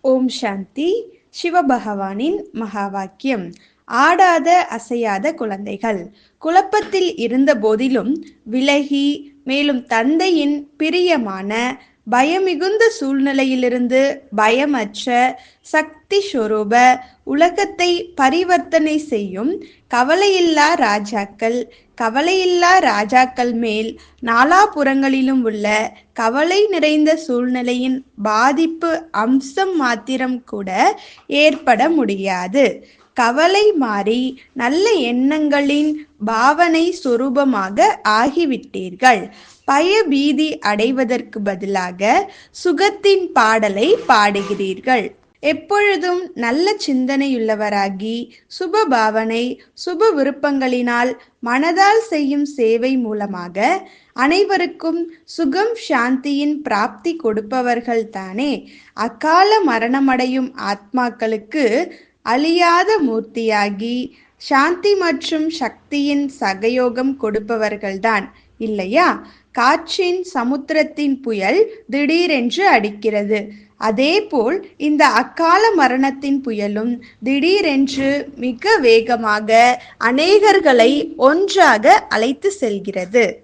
ஓம் சாந்தி. சிவபகவானின் மகா வாக்கியம். ஆடாத அசையாத குழந்தைகள் குழப்பத்தில் இருந்த போதிலும் விலகி, மேலும் தந்தையின் பிரியமான பயமிகுந்த சூழ்நிலையிலிருந்து பயமற்ற சக்தி ஸ்வரூப உலகத்தை பரிவர்த்தனை செய்யும் கவலையில்லா ராஜாக்கள். கவலையில்லா ராஜாக்கள் மேல் நாலாபுறங்களிலும் உள்ள கவலை நிறைந்த சூழ்நிலையின் பாதிப்பு அம்சம் மாத்திரம் கூட ஏற்பட முடியாது. கவலை மாறி நல்ல எண்ணங்களின் பாவனை சொரூபமாக ஆகிவிட்டீர்கள். பயபீதி அடைவதற்கு பதிலாக சுகத்தின் பாடலை பாடுகிறீர்கள். எப்பொழுதும் நல்ல சிந்தனையுள்ளவராகி, சுப பாவனை சுப விருப்பங்களினால் மனதால் செய்யும் சேவை மூலமாக அனைவருக்கும் சுகம் சாந்தியின் பிராப்தி கொடுப்பவர்கள் தானே. அகால மரணமடையும் ஆத்மாக்களுக்கு அழியாத மூர்த்தியாகி சாந்தி மற்றும் சக்தியின் சகயோகம் கொடுப்பவர்கள்தான் இல்லையா? காற்றின் சமுத்திரத்தின் புயல் திடீரென்று அடிக்கிறது. அதேபோல் இந்த அக்கால மரணத்தின் புயலும் திடீரென்று மிக வேகமாக அநேகர்களை ஒன்றாக அழைத்து செல்கிறது.